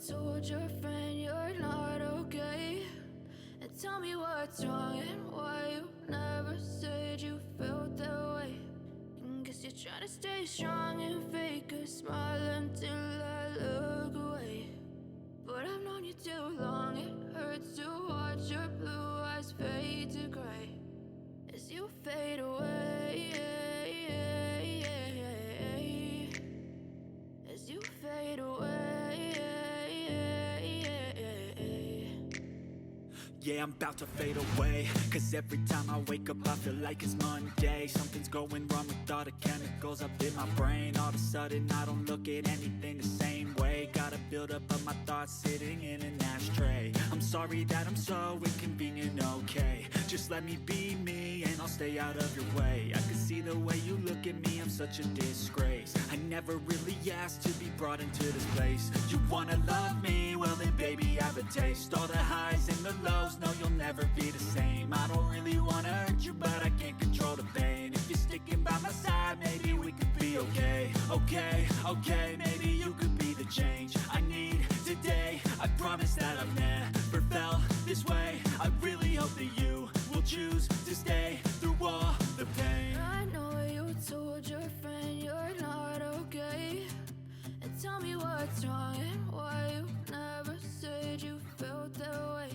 told your friend you're not okay? And tell me what's wrong and why you never said you felt that way. And guess you're trying to stay strong and fake a smile until I look away. But I've known you too long, it hurts to watch your blue eyes fade to gray as you fade away, as you fade away. Yeah, I'm about to fade away, cause every time I wake up I feel like it's Monday. Something's going wrong with all the chemicals up in my brain. All of a sudden I don't look at anything the same way. Gotta build up of my thoughts sitting in an ashtray. I'm sorry that I'm so inconvenient, okay? Just let me be me and I'll stay out of your way. I can see the way you look at me, I'm such a disgrace. I never really asked to be brought into this place. You wanna love me? Well then baby I have a taste. All the highs and the lows, no you'll never be the same. I don't really wanna hurt you but I can't control the pain. If you're sticking by my side maybe we could be okay. Okay, maybe you could be the change I need today. I promise that I've never felt this way. I really hope that you will choose to stay through all the pain. I know you told your friend you're not okay. And tell me what's wrong and why you never said you felt that way.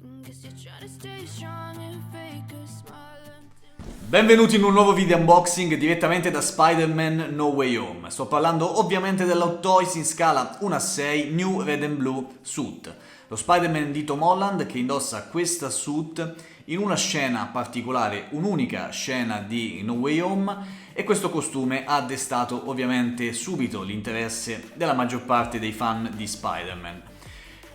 And guess you're trying to stay strong and fake a smile until... Benvenuti in un nuovo video unboxing direttamente da Spider-Man No Way Home. Sto parlando ovviamente della Hot Toys in scala 1:6 New Red and Blue Suit. Lo Spider-Man di Tom Holland che indossa questa suit in una scena particolare, un'unica scena di No Way Home, e questo costume ha destato ovviamente subito l'interesse della maggior parte dei fan di Spider-Man.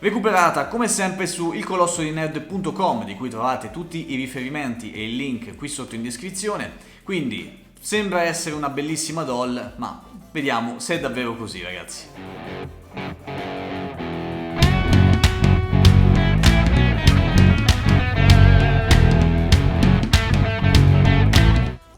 Recuperata come sempre su ilcolossodinerd.com, di cui trovate tutti i riferimenti e il link qui sotto in descrizione. Quindi sembra essere una bellissima doll, ma vediamo se è davvero così, ragazzi.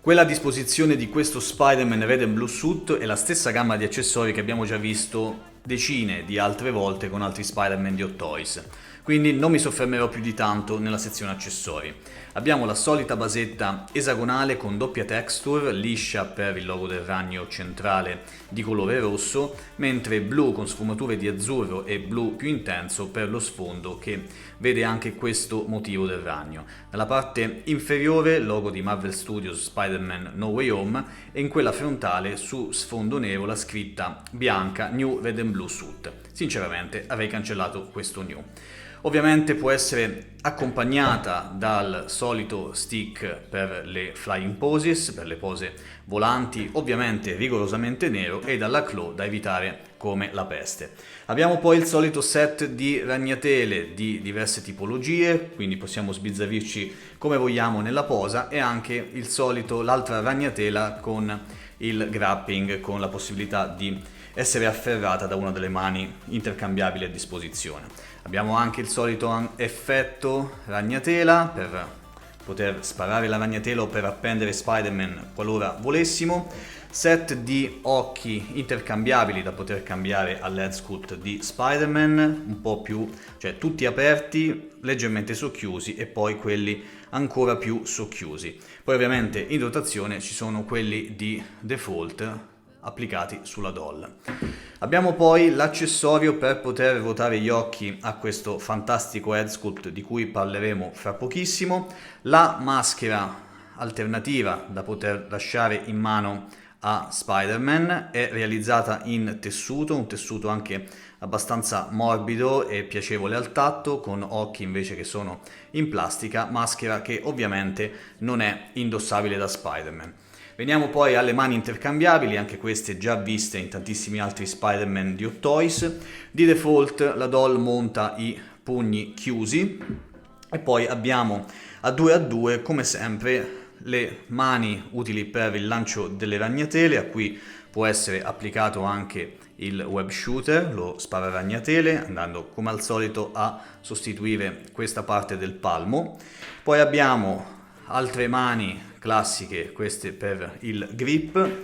Quella a disposizione di questo Spider-Man Red and Blue Suit è la stessa gamma di accessori che abbiamo già visto decine di altre volte con altri Spider-Man di Hot Toys, quindi non mi soffermerò più di tanto nella sezione accessori. Abbiamo la solita basetta esagonale con doppia texture, liscia per il logo del ragno centrale di colore rosso, mentre blu con sfumature di azzurro e blu più intenso per lo sfondo che vede anche questo motivo del ragno. Nella parte inferiore logo di Marvel Studios Spider-Man No Way Home e in quella frontale su sfondo nero la scritta bianca New Red and Blue Suit. Sinceramente avrei cancellato questo new. Ovviamente può essere accompagnata dal solito stick per le flying poses, per le pose volanti, ovviamente rigorosamente nero, e dalla claw da evitare come la peste. Abbiamo poi il solito set di ragnatele di diverse tipologie, quindi possiamo sbizzarrirci come vogliamo nella posa, e anche l'altra ragnatela con il grapping, con la possibilità di essere afferrata da una delle mani intercambiabili a disposizione. Abbiamo anche il solito effetto ragnatela per poter sparare la ragnatela o per appendere Spider-Man qualora volessimo. Set di occhi intercambiabili da poter cambiare all'head sculpt di Spider-Man, un po' più, cioè tutti aperti, leggermente socchiusi, e poi quelli ancora più socchiusi. Poi ovviamente in dotazione ci sono quelli di default applicati sulla doll. Abbiamo poi l'accessorio per poter ruotare gli occhi a questo fantastico head sculpt di cui parleremo fra pochissimo, la maschera alternativa da poter lasciare in mano a Spider-Man, è realizzata in tessuto, un tessuto anche abbastanza morbido e piacevole al tatto, con occhi invece che sono in plastica, maschera che ovviamente non è indossabile da Spider-Man. Veniamo poi alle mani intercambiabili, anche queste già viste in tantissimi altri Spider-Man di Hot Toys. Di default la doll monta i pugni chiusi, e poi abbiamo a 2 come sempre le mani utili per il lancio delle ragnatele, a cui può essere applicato anche il web shooter, lo spara-ragnatele, andando come al solito a sostituire questa parte del palmo. Poi abbiamo altre mani classiche, queste per il grip,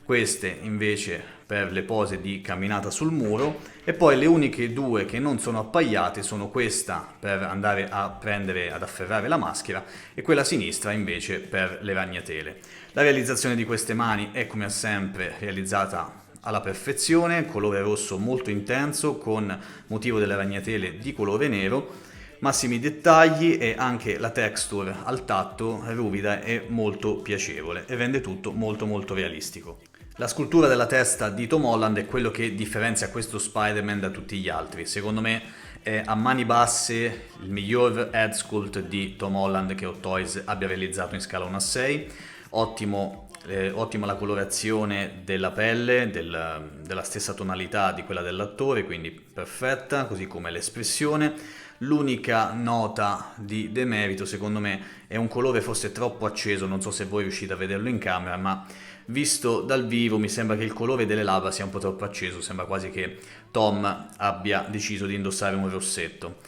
queste invece per le pose di camminata sul muro, e poi le uniche due che non sono appaiate sono questa per andare a prendere, ad afferrare la maschera, e quella sinistra invece per le ragnatele. La realizzazione di queste mani è come sempre realizzata alla perfezione, colore rosso molto intenso con motivo delle ragnatele di colore nero, massimi dettagli, e anche la texture al tatto ruvida e molto piacevole e rende tutto molto molto realistico. La scultura della testa di Tom Holland è quello che differenzia questo Spider-Man da tutti gli altri. Secondo me è a mani basse il miglior head sculpt di Tom Holland che Hot Toys abbia realizzato in scala 1:6. Ottima la colorazione della pelle, della stessa tonalità di quella dell'attore, quindi perfetta, così come l'espressione. L'unica nota di demerito secondo me è un colore forse troppo acceso, non so se voi riuscite a vederlo in camera, ma visto dal vivo mi sembra che il colore delle labbra sia un po' troppo acceso, sembra quasi che Tom abbia deciso di indossare un rossetto.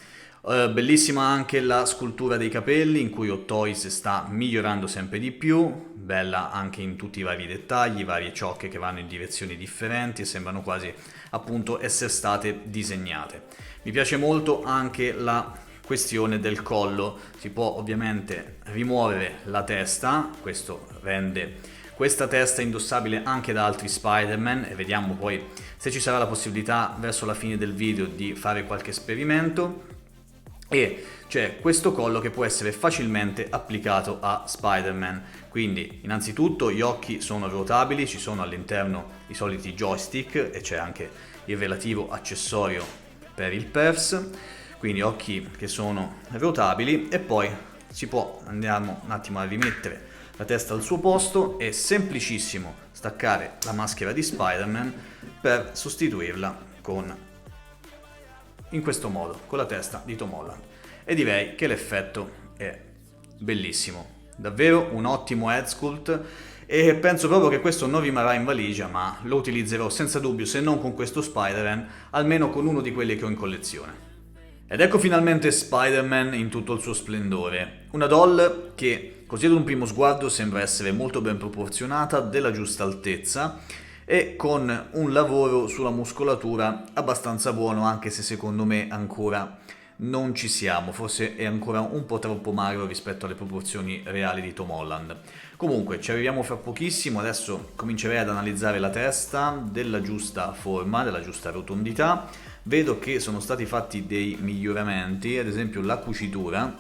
Bellissima anche la scultura dei capelli, in cui Hot Toys sta migliorando sempre di più, bella anche in tutti i vari dettagli, varie ciocche che vanno in direzioni differenti e sembrano quasi appunto essere state disegnate. Mi piace molto anche la questione del collo, si può ovviamente rimuovere la testa, questo rende questa testa indossabile anche da altri Spider-Man, e vediamo poi se ci sarà la possibilità verso la fine del video di fare qualche esperimento. E c'è questo collo che può essere facilmente applicato a Spider-Man, quindi innanzitutto gli occhi sono ruotabili, ci sono all'interno i soliti joystick e c'è anche il relativo accessorio per il purse, quindi occhi che sono ruotabili, e poi andiamo un attimo a rimettere la testa al suo posto, è semplicissimo staccare la maschera di Spider-Man per sostituirla in questo modo, con la testa di Tom Holland. E direi che l'effetto è bellissimo, davvero un ottimo head sculpt, e penso proprio che questo non rimarrà in valigia, ma lo utilizzerò senza dubbio, se non con questo Spider-Man, almeno con uno di quelli che ho in collezione. Ed ecco finalmente Spider-Man in tutto il suo splendore, una doll che così ad un primo sguardo sembra essere molto ben proporzionata, della giusta altezza, e con un lavoro sulla muscolatura abbastanza buono, anche se secondo me ancora non ci siamo, forse è ancora un po' troppo magro rispetto alle proporzioni reali di Tom Holland. Comunque ci arriviamo fra pochissimo, adesso comincerei ad analizzare la testa della giusta forma, della giusta rotondità. Vedo che sono stati fatti dei miglioramenti, ad esempio la cucitura,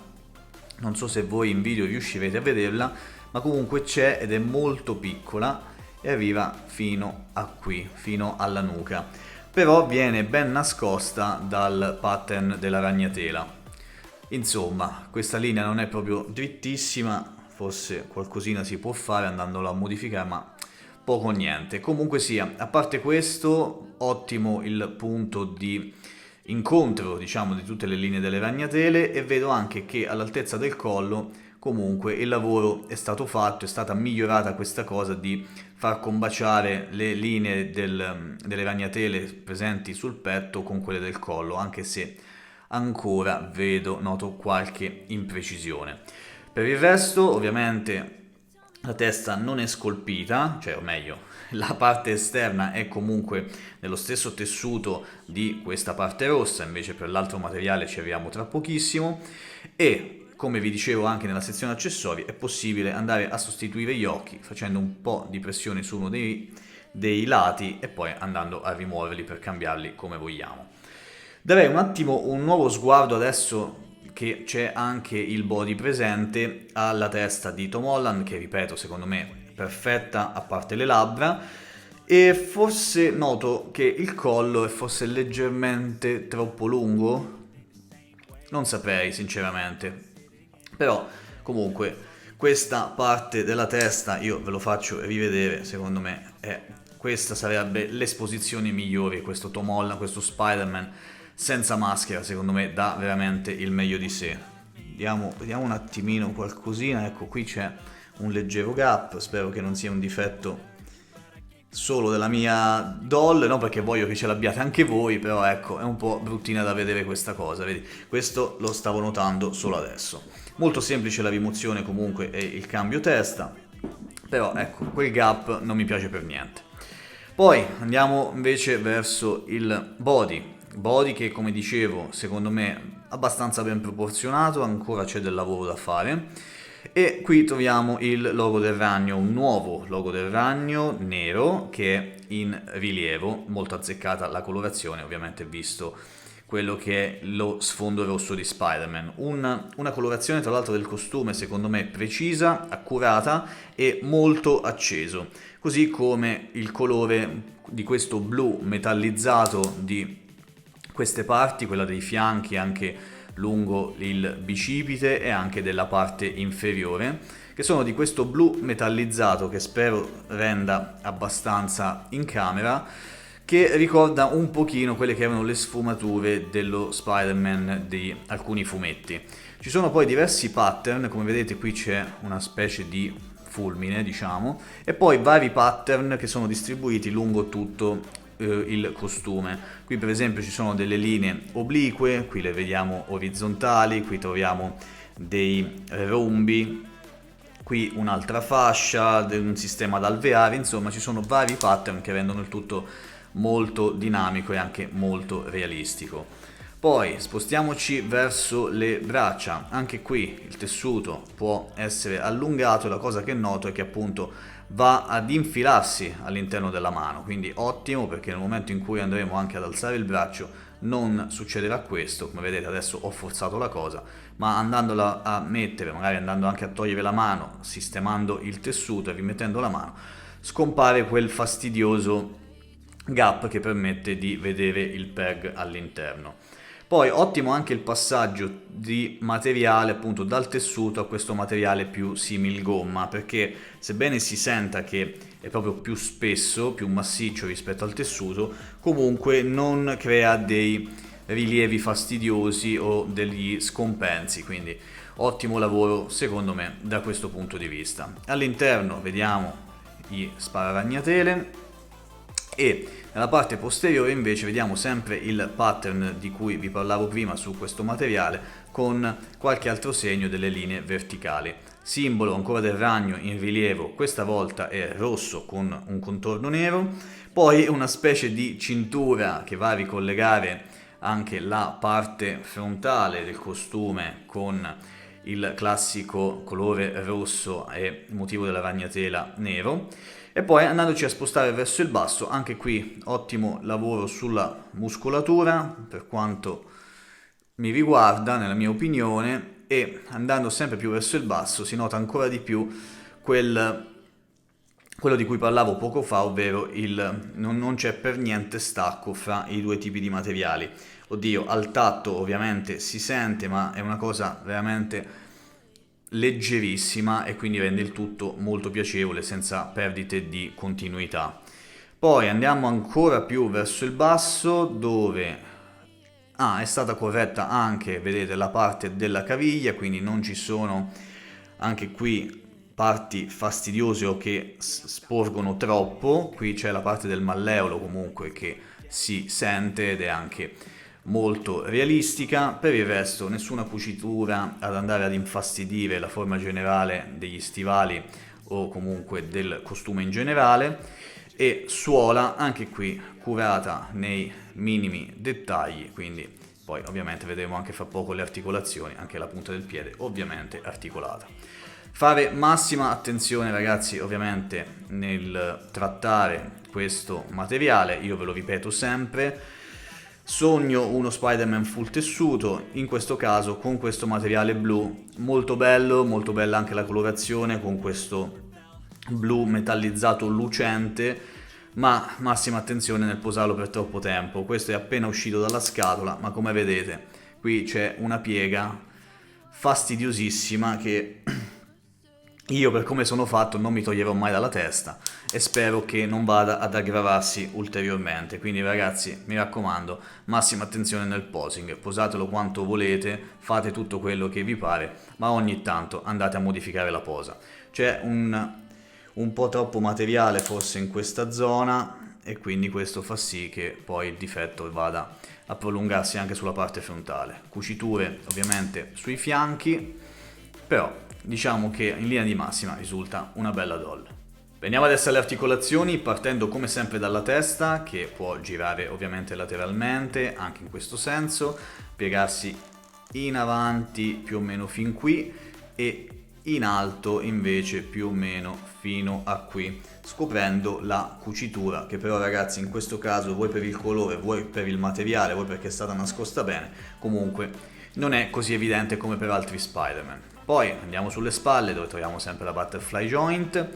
non so se voi in video riuscirete a vederla, ma comunque c'è ed è molto piccola e arriva fino a qui, fino alla nuca, però viene ben nascosta dal pattern della ragnatela. Insomma, questa linea non è proprio drittissima, forse qualcosina si può fare andandola a modificare, ma poco o niente. Comunque sia, a parte questo, ottimo il punto di incontro, diciamo, di tutte le linee delle ragnatele, e vedo anche che all'altezza del collo comunque il lavoro è stato fatto, è stata migliorata questa cosa di far combaciare le linee delle ragnatele presenti sul petto con quelle del collo, anche se ancora noto qualche imprecisione. Per il resto ovviamente la testa non è scolpita, cioè o meglio la parte esterna è comunque nello stesso tessuto di questa parte rossa, invece per l'altro materiale ci arriviamo tra pochissimo, e come vi dicevo anche nella sezione accessori è possibile andare a sostituire gli occhi facendo un po' di pressione su uno dei lati e poi andando a rimuoverli per cambiarli come vogliamo. Darei un attimo un nuovo sguardo adesso che c'è anche il body presente alla testa di Tom Holland, che ripeto secondo me è perfetta a parte le labbra, e forse noto che il collo è forse leggermente troppo lungo, non saprei sinceramente. Però comunque questa parte della testa io ve lo faccio rivedere, secondo me questa sarebbe l'esposizione migliore, questo Tom Holland, questo Spider-Man senza maschera secondo me dà veramente il meglio di sé. Vediamo un attimino qualcosina, ecco qui c'è un leggero gap, spero che non sia un difetto solo della mia doll, no, perché voglio che ce l'abbiate anche voi, però ecco è un po' bruttina da vedere questa cosa, vedi? Questo lo stavo notando solo adesso. Molto semplice la rimozione comunque e il cambio testa, però ecco quel gap non mi piace per niente. Poi andiamo invece verso il body che, come dicevo, secondo me abbastanza ben proporzionato, ancora c'è del lavoro da fare. E qui troviamo il logo del ragno, un nuovo logo del ragno nero che è in rilievo, molto azzeccata la colorazione, ovviamente visto quello che è lo sfondo rosso di Spider-Man. Una colorazione tra l'altro del costume secondo me precisa, accurata e molto acceso, così come il colore di questo blu metallizzato di queste parti, quella dei fianchi anche lungo il bicipite e anche della parte inferiore, che sono di questo blu metallizzato che spero renda abbastanza in camera, che ricorda un pochino quelle che erano le sfumature dello Spider-Man di alcuni fumetti. Ci sono poi diversi pattern, come vedete qui c'è una specie di fulmine, diciamo, e poi vari pattern che sono distribuiti lungo tutto il costume. Qui per esempio ci sono delle linee oblique, qui le vediamo orizzontali, qui troviamo dei rombi, qui un'altra fascia, un sistema ad alveare, insomma ci sono vari pattern che rendono il tutto molto dinamico e anche molto realistico. Poi spostiamoci verso le braccia, anche qui il tessuto può essere allungato, la cosa che noto è che appunto va ad infilarsi all'interno della mano, quindi ottimo, perché nel momento in cui andremo anche ad alzare il braccio non succederà questo. Come vedete adesso ho forzato la cosa, ma andandola a mettere, magari andando anche a togliere la mano, sistemando il tessuto e rimettendo la mano, scompare quel fastidioso gap che permette di vedere il peg all'interno. Poi ottimo anche il passaggio di materiale appunto dal tessuto a questo materiale più simil gomma, perché sebbene si senta che è proprio più spesso, più massiccio rispetto al tessuto, comunque non crea dei rilievi fastidiosi o degli scompensi, quindi ottimo lavoro secondo me da questo punto di vista. All'interno vediamo i spararagnatele e nella parte posteriore invece vediamo sempre il pattern di cui vi parlavo prima su questo materiale, con qualche altro segno delle linee verticali. Simbolo ancora del ragno in rilievo, questa volta è rosso con un contorno nero, poi una specie di cintura che va a ricollegare anche la parte frontale del costume con il classico colore rosso e motivo della ragnatela nero. E poi andandoci a spostare verso il basso, anche qui ottimo lavoro sulla muscolatura per quanto mi riguarda, nella mia opinione, e andando sempre più verso il basso si nota ancora di più quello di cui parlavo poco fa, ovvero non c'è per niente stacco fra i due tipi di materiali. Oddio, al tatto ovviamente si sente, ma è una cosa veramente leggerissima e quindi rende il tutto molto piacevole senza perdite di continuità. Poi andiamo ancora più verso il basso dove è stata corretta anche, vedete, la parte della caviglia, quindi non ci sono anche qui parti fastidiose o che sporgono troppo. Qui c'è la parte del malleolo comunque che si sente ed è anche molto realistica. Per il resto nessuna cucitura ad andare ad infastidire la forma generale degli stivali o comunque del costume in generale, e suola anche qui curata nei minimi dettagli, quindi poi ovviamente vedremo anche fra poco le articolazioni, anche la punta del piede ovviamente articolata. Fare massima attenzione ragazzi ovviamente nel trattare questo materiale, io ve lo ripeto sempre, sogno uno Spider-Man full tessuto, in questo caso con questo materiale blu, molto bello, molto bella anche la colorazione con questo blu metallizzato lucente, ma massima attenzione nel posarlo per troppo tempo. Questo è appena uscito dalla scatola, ma come vedete qui c'è una piega fastidiosissima che io per come sono fatto non mi toglierò mai dalla testa e spero che non vada ad aggravarsi ulteriormente. Quindi ragazzi, mi raccomando, massima attenzione nel posing, posatelo quanto volete, fate tutto quello che vi pare, ma ogni tanto andate a modificare la posa. C'è un po' troppo materiale forse in questa zona e quindi questo fa sì che poi il difetto vada a prolungarsi anche sulla parte frontale. Cuciture ovviamente sui fianchi, però diciamo che in linea di massima risulta una bella doll. Veniamo adesso alle articolazioni, partendo come sempre dalla testa, che può girare ovviamente lateralmente, anche in questo senso, piegarsi in avanti più o meno fin qui e in alto invece più o meno fino a qui, scoprendo la cucitura, che però ragazzi in questo caso, vuoi per il colore, vuoi per il materiale, vuoi perché è stata nascosta bene, comunque non è così evidente come per altri Spider-Man. Poi andiamo sulle spalle, dove troviamo sempre la butterfly joint,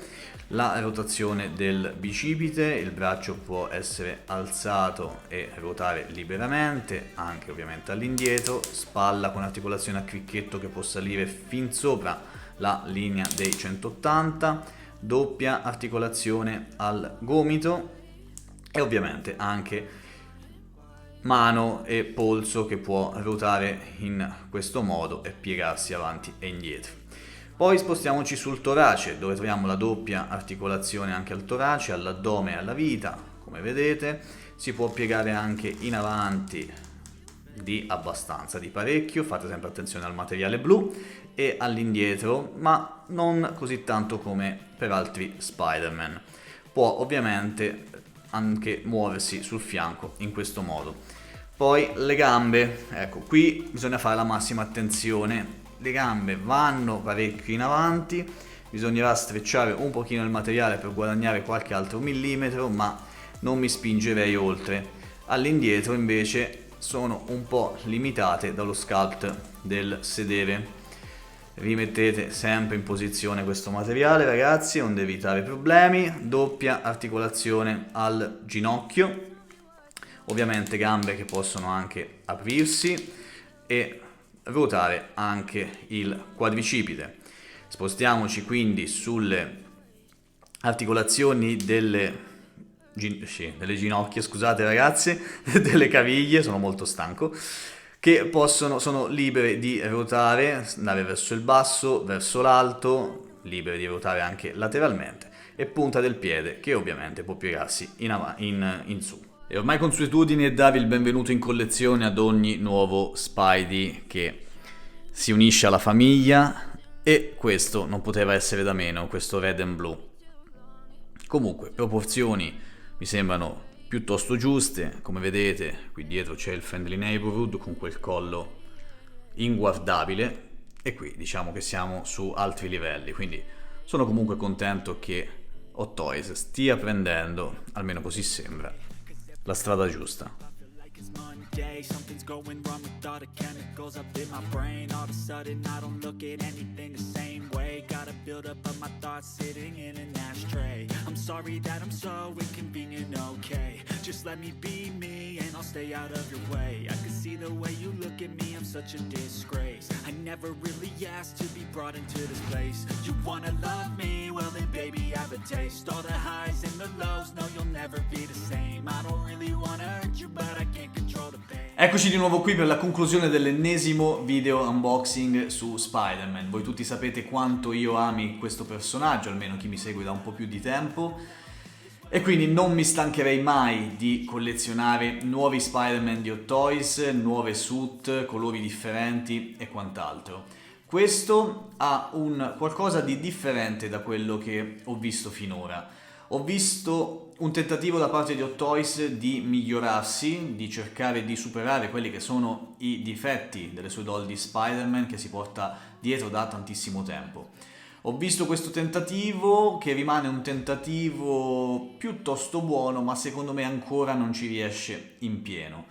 la rotazione del bicipite, il braccio può essere alzato e ruotare liberamente, anche ovviamente all'indietro, spalla con articolazione a cricchetto che può salire fin sopra la linea dei 180, doppia articolazione al gomito e ovviamente anche mano e polso che può ruotare in questo modo e piegarsi avanti e indietro. Poi spostiamoci sul torace, dove troviamo la doppia articolazione anche al torace, all'addome e alla vita. Come vedete si può piegare anche in avanti di abbastanza, di parecchio, fate sempre attenzione al materiale blu, e all'indietro, ma non così tanto come per altri Spider-Man. Può ovviamente anche muoversi sul fianco in questo modo. Poi le gambe, ecco, qui bisogna fare la massima attenzione. Le gambe vanno parecchio in avanti, bisognerà strecciare un pochino il materiale per guadagnare qualche altro millimetro, ma non mi spingerei oltre. All'indietro invece sono un po' limitate dallo sculpt del sedere. Rimettete sempre in posizione questo materiale ragazzi, onde evitare problemi. Doppia articolazione al ginocchio, ovviamente gambe che possono anche aprirsi e ruotare anche il quadricipite. Spostiamoci quindi sulle articolazioni delle ginocchia, scusate ragazzi, delle caviglie, sono molto stanco, che sono libere di ruotare, andare verso il basso, verso l'alto, libere di ruotare anche lateralmente, e punta del piede che ovviamente può piegarsi in su. E ormai consuetudine è darvi il benvenuto in collezione ad ogni nuovo Spidey che si unisce alla famiglia, e questo non poteva essere da meno, questo red and blue. Comunque, proporzioni mi sembrano piuttosto giuste, come vedete qui dietro c'è il Friendly Neighborhood con quel collo inguardabile, e qui diciamo che siamo su altri livelli, quindi sono comunque contento che Hot Toys stia prendendo, almeno così sembra, la strada giusta. Something's going wrong with all the chemicals up in my brain. All of a sudden I don't look at anything the same way. Got a build up of my thoughts sitting in an ashtray. I'm sorry that I'm so inconvenient, okay. Just let me be me and I'll stay out of your way. I can see the way you look at me, I'm such a disgrace. I never really asked to be brought into this place. You wanna love me? Well then baby I have a taste. All the highs and the lows, no you'll never be the same. I don't really wanna hurt you but I can't control the pain. Eccoci di nuovo qui per la conclusione dell'ennesimo video unboxing su Spider-Man. Voi tutti sapete quanto io ami questo personaggio, almeno chi mi segue da un po' più di tempo, e quindi non mi stancherei mai di collezionare nuovi Spider-Man di Hot Toys, nuove suit, colori differenti e quant'altro. Questo ha un qualcosa di differente da quello che ho visto finora. Ho visto un tentativo da parte di Hot Toys di migliorarsi, di cercare di superare quelli che sono i difetti delle sue doll di Spider-Man che si porta dietro da tantissimo tempo. Ho visto questo tentativo che rimane un tentativo piuttosto buono, ma secondo me ancora non ci riesce in pieno.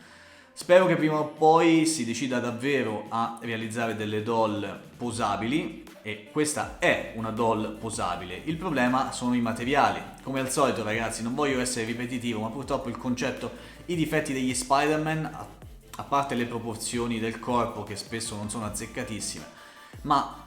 Spero che prima o poi si decida davvero a realizzare delle doll posabili, e questa è una doll posabile. Il problema sono i materiali. Come al solito ragazzi, non voglio essere ripetitivo, ma purtroppo il concetto, i difetti degli Spider-Man, a parte le proporzioni del corpo che spesso non sono azzeccatissime, ma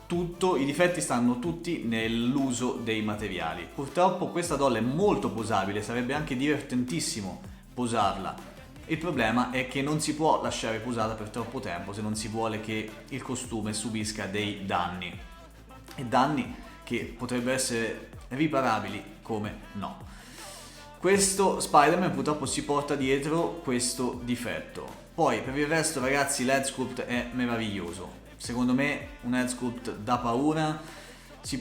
i difetti stanno tutti nell'uso dei materiali. Purtroppo questa doll è molto posabile, sarebbe anche divertentissimo posarla. Il problema è che non si può lasciare posata per troppo tempo se non si vuole che il costume subisca dei danni. E danni che potrebbero essere riparabili come no. Questo Spider-Man purtroppo si porta dietro questo difetto. Poi per il resto ragazzi l'head sculpt è meraviglioso. Secondo me un head sculpt da paura,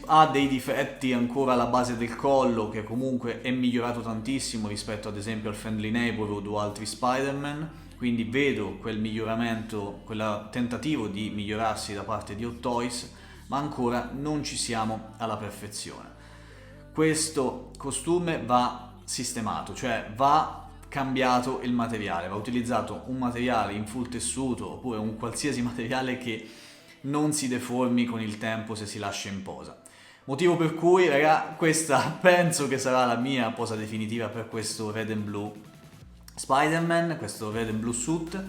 ha dei difetti ancora alla base del collo, che comunque è migliorato tantissimo rispetto ad esempio al Friendly Neighborhood o altri Spider-Man, quindi vedo quel miglioramento, quel tentativo di migliorarsi da parte di Hot Toys, ma ancora non ci siamo alla perfezione. Questo costume va sistemato, cioè va cambiato il materiale, va utilizzato un materiale in full tessuto oppure un qualsiasi materiale che non si deformi con il tempo se si lascia in posa. Motivo per cui, raga, questa penso che sarà la mia posa definitiva per questo Red and Blue Spider-Man, questo Red and Blue suit,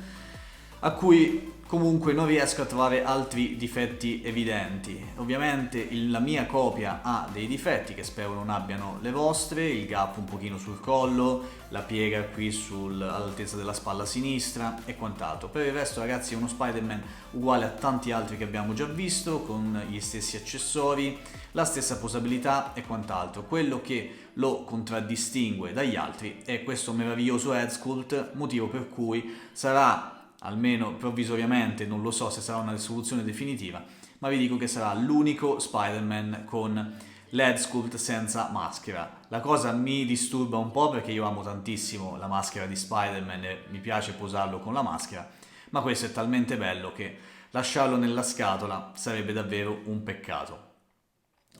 a cui comunque non riesco a trovare altri difetti evidenti. Ovviamente la mia copia ha dei difetti che spero non abbiano le vostre, il gap un pochino sul collo, la piega qui all'altezza della spalla sinistra e quant'altro. Per il resto, ragazzi, è uno Spider-Man uguale a tanti altri che abbiamo già visto, con gli stessi accessori, la stessa posabilità e quant'altro. Quello che lo contraddistingue dagli altri è questo meraviglioso head sculpt, motivo per cui sarà, almeno provvisoriamente, non lo so se sarà una soluzione definitiva, ma vi dico che sarà l'unico Spider-Man con l'head sculpt senza maschera. La cosa mi disturba un po' perché io amo tantissimo la maschera di Spider-Man e mi piace posarlo con la maschera, ma questo è talmente bello che lasciarlo nella scatola sarebbe davvero un peccato.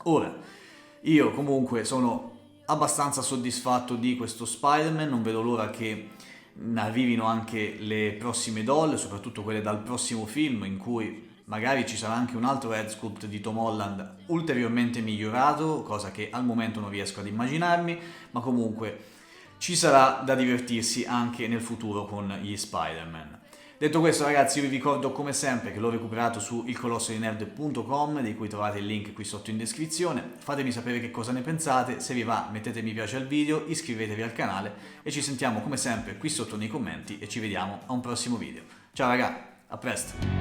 Ora, io comunque sono abbastanza soddisfatto di questo Spider-Man, non vedo l'ora che arrivino anche le prossime doll, soprattutto quelle dal prossimo film, in cui magari ci sarà anche un altro head sculpt di Tom Holland ulteriormente migliorato, cosa che al momento non riesco ad immaginarmi, ma comunque ci sarà da divertirsi anche nel futuro con gli Spider-Man. Detto questo, ragazzi, io vi ricordo come sempre che l'ho recuperato su ilcolossodinerd.com, di cui trovate il link qui sotto in descrizione. Fatemi sapere che cosa ne pensate, se vi va mettete mi piace al video, iscrivetevi al canale e ci sentiamo come sempre qui sotto nei commenti e ci vediamo a un prossimo video. Ciao raga, a presto!